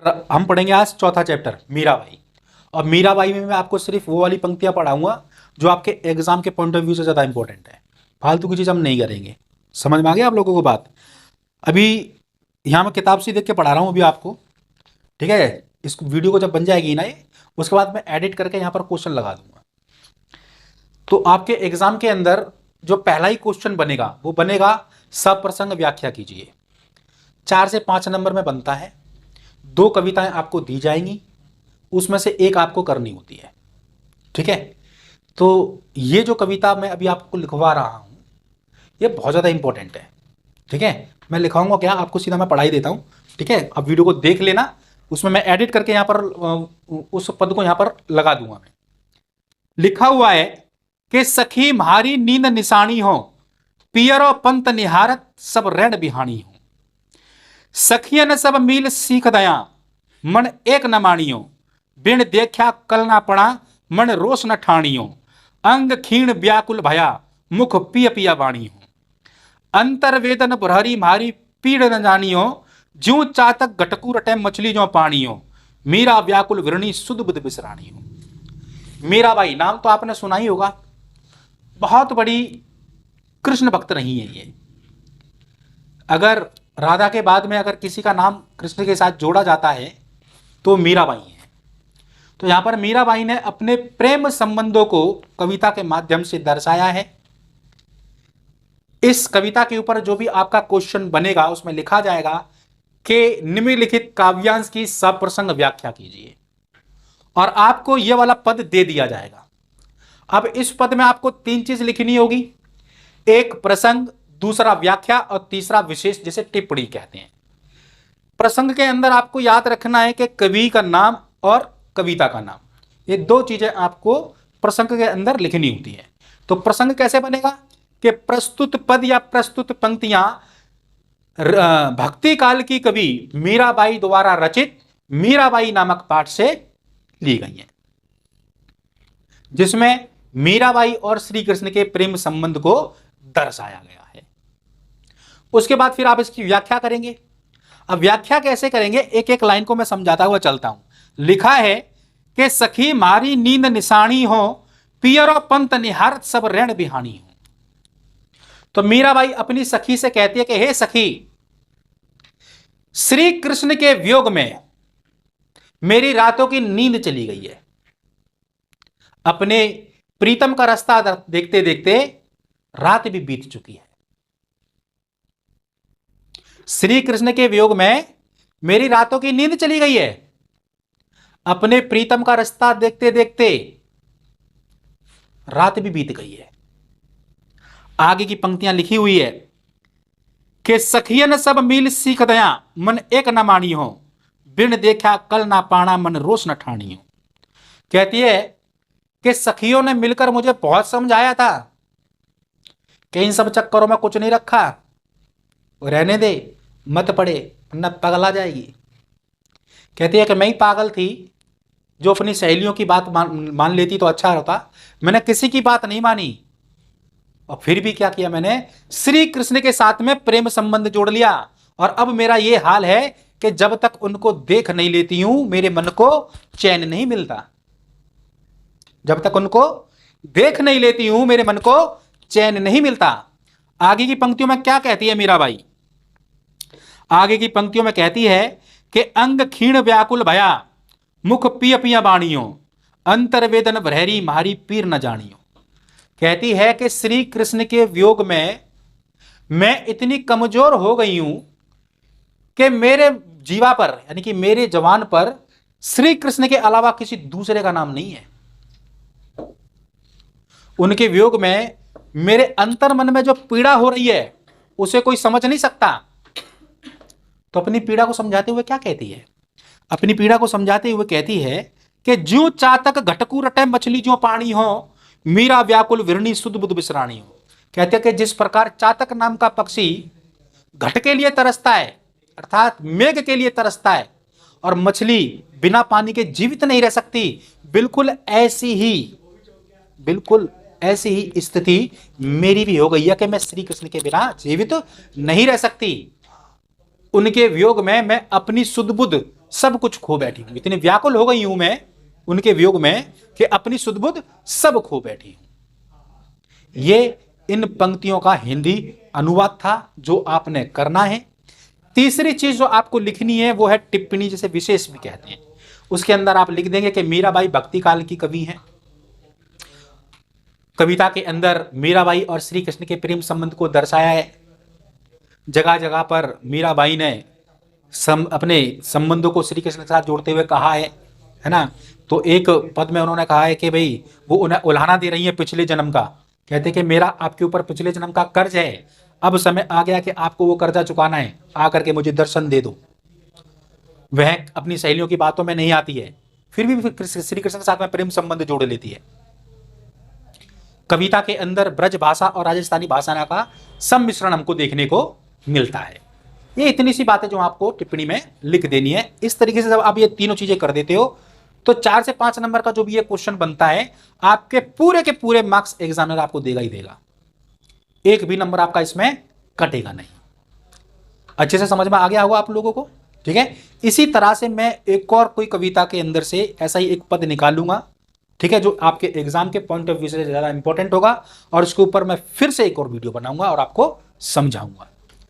हम पढ़ेंगे आज चौथा चैप्टर मीराबाई। और मीराबाई में मैं आपको सिर्फ वो वाली पंक्तियां पढ़ाऊंगा जो आपके एग्जाम के पॉइंट ऑफ व्यू से ज़्यादा इंपॉर्टेंट है। फालतू की चीज़ हम नहीं करेंगे। समझ में आ गया आप लोगों को बात? अभी यहाँ मैं किताब से देख के पढ़ा रहा हूँ अभी आपको, ठीक है। इस वीडियो को जब बन जाएगी ना ये, उसके बाद मैं एडिट करके यहाँ पर क्वेश्चन लगा दूंगा। तो आपके एग्जाम के अंदर जो पहला ही क्वेश्चन बनेगा वो बनेगा सप्रसंग व्याख्या कीजिए। 4 से 5 नंबर में बनता है। 2 कविताएं आपको दी जाएंगी, उसमें से एक आपको करनी होती है, ठीक है। तो ये जो कविता मैं अभी आपको लिखवा रहा हूं ये बहुत ज़्यादा इंपॉर्टेंट है, ठीक है। मैं लिखाऊंगा क्या, आपको सीधा मैं पढ़ाई देता हूं, ठीक है। अब वीडियो को देख लेना, उसमें मैं एडिट करके यहाँ पर उस पद को यहाँ पर लगा दूंगा। मैं लिखा हुआ है कि सखी म्हारी नींद निशानी हो, पियरो पंत निहारत सब ऋण बिहानी हो। सखियन सब मील सीख दया, मन एक न मानियो। बिन देखा कल ना पड़ा, मन रोष न ठानियो। अंग क्षीण व्याकुल भया, मुख पिय पिया वाणी हो। अंतर वेदन भरहरी मारी पीड़ न जानियो। ज्यों चातक घटकू रटे मछली जो पानियो। मीरा व्याकुल विरणी सुध बुध बिसरानी हो। मीराबाई नाम तो आपने सुना ही होगा, बहुत बड़ी कृष्ण भक्त रही है ये। अगर राधा के बाद में अगर किसी का नाम कृष्ण के साथ जोड़ा जाता है तो मीराबाई है। तो यहां पर मीराबाई ने अपने प्रेम संबंधों को कविता के माध्यम से दर्शाया है। इस कविता के ऊपर जो भी आपका क्वेश्चन बनेगा उसमें लिखा जाएगा कि निम्नलिखित काव्यांश की सप्रसंग व्याख्या कीजिए, और आपको यह वाला पद दे दिया जाएगा। अब इस पद में आपको 3 चीज लिखनी होगी, एक प्रसंग, दूसरा व्याख्या और तीसरा विशेष, जिसे टिप्पणी कहते हैं। प्रसंग के अंदर आपको याद रखना है कि कवि का नाम और कविता का नाम, ये 2 चीजें आपको प्रसंग के अंदर लिखनी होती है। तो प्रसंग कैसे बनेगा कि प्रस्तुत पद या प्रस्तुत पंक्तियां भक्ति काल की कवि मीराबाई द्वारा रचित मीराबाई नामक पाठ से ली गई हैं, जिसमें मीराबाई और श्री कृष्ण के प्रेम संबंध को दर्शाया गया है। उसके बाद फिर आप इसकी व्याख्या करेंगे। अब व्याख्या कैसे करेंगे, एक एक लाइन को मैं समझाता हुआ चलता हूं। लिखा है कि सखी मारी नींद निशानी हो, पियरो पंत निहारत सब ऋण बिहानी हो। तो मीराबाई अपनी सखी से कहती है कि हे सखी, श्री कृष्ण के वियोग में मेरी रातों की नींद चली गई है। अपने प्रीतम का रास्ता देखते देखते रात भी बीत चुकी है। श्री कृष्ण के वियोग में मेरी रातों की नींद चली गई है। अपने प्रीतम का रास्ता देखते देखते रात भी बीत गई है। आगे की पंक्तियां लिखी हुई है कि सखियन सब मील सीख दया, मन एक न मानी हो। बिन देखा कल ना पाना, मन रोष न ठानी हो। कहती है कि सखियों ने मिलकर मुझे बहुत समझाया था कि इन सब चक्करों में कुछ नहीं रखा, रहने दे, मत पड़े, न पगला जाएगी। कहती है कि मैं ही पागल थी जो अपनी सहेलियों की बात मान लेती तो अच्छा होता। मैंने किसी की बात नहीं मानी, और फिर भी क्या किया मैंने, श्री कृष्ण के साथ में प्रेम संबंध जोड़ लिया। और अब मेरा ये हाल है कि जब तक उनको देख नहीं लेती हूं मेरे मन को चैन नहीं मिलता। जब तक उनको देख नहीं लेती हूं मेरे मन को चैन नहीं मिलता। आगे की पंक्तियों में क्या कहती है मीराबाई? आगे की पंक्तियों में कहती है कि अंग क्षीण व्याकुल भया, मुख पिय पिया बाणियो। अंतर वेदन भरहरी मारी पीर न जानियो। कहती है कि श्री कृष्ण के वियोग में मैं इतनी कमजोर हो गई हूं कि मेरे जीवा पर, यानी कि मेरे जवान पर श्री कृष्ण के अलावा किसी दूसरे का नाम नहीं है। उनके वियोग में मेरे अंतर मन में जो पीड़ा हो रही है उसे कोई समझ नहीं सकता। तो अपनी पीड़ा को समझाते हुए क्या कहती है? अपनी पीड़ा को समझाते हुए कहती है कि ज्यों चातक घटकू रटे मछली ज्यों पानी हो, मीरा व्याकुल विरणी सुध बुध बिसरानी हो। कहते हैं कि जिस प्रकार चातक नाम का पक्षी घट के लिए तरसता है, अर्थात मेघ के लिए तरसता है, और मछली बिना पानी के जीवित नहीं रह सकती, बिल्कुल ऐसी ही स्थिति मेरी भी हो गई है कि मैं श्री कृष्ण के बिना जीवित नहीं रह सकती। उनके वियोग में मैं अपनी सुध बुध सब कुछ खो बैठी हूं, इतनी व्याकुल हो गई हूं मैं उनके वियोग में कि अपनी सुध बुध सब खो बैठी हूं। ये इन पंक्तियों का हिंदी अनुवाद था जो आपने करना है। तीसरी चीज जो आपको लिखनी है वो है टिप्पणी, जिसे विशेष भी कहते हैं। उसके अंदर आप लिख देंगे कि मीराबाई भक्ति काल की कवि हैं। कविता के अंदर मीराबाई और श्री कृष्ण के प्रेम संबंध को दर्शाया है। जगह जगह पर मीराबाई ने अपने संबंधों को श्री कृष्ण के साथ जोड़ते हुए कहा है ना। तो एक पद में उन्होंने कहा है कि भाई वो उन्हें उल्हाना दे रही है पिछले जन्म का। कहते कि मेरा आपके ऊपर पिछले जन्म का कर्ज है, अब समय आ गया कि आपको वो कर्जा चुकाना है, आकर के मुझे दर्शन दे दो। वह अपनी सहेलियों की बातों में नहीं आती है, फिर भी श्री कृष्ण के साथ में प्रेम संबंध जोड़ लेती है। कविता के अंदर ब्रज भाषा और राजस्थानी भाषा का सम्मिश्रण हमको देखने को मिलता है। ये इतनी सी बातें जो आपको टिप्पणी में लिख देनी है। इस तरीके से जब आप ये तीनों चीजें कर देते हो तो 4 से 5 नंबर का जो भी ये क्वेश्चन बनता है आपके पूरे के पूरे मार्क्स एग्जामिनर आपको देगा ही देगा। एक भी नंबर आपका इसमें कटेगा नहीं। अच्छे से समझ में आ गया होगा आप लोगों को, ठीक है। इसी तरह से मैं एक और कोई कविता के अंदर से ऐसा ही एक पद निकालूंगा, ठीक है, जो आपके एग्जाम के पॉइंट ऑफ व्यू से ज्यादा इंपॉर्टेंट होगा, और उसके ऊपर मैं फिर से एक और वीडियो बनाऊंगा और आपको समझाऊंगा।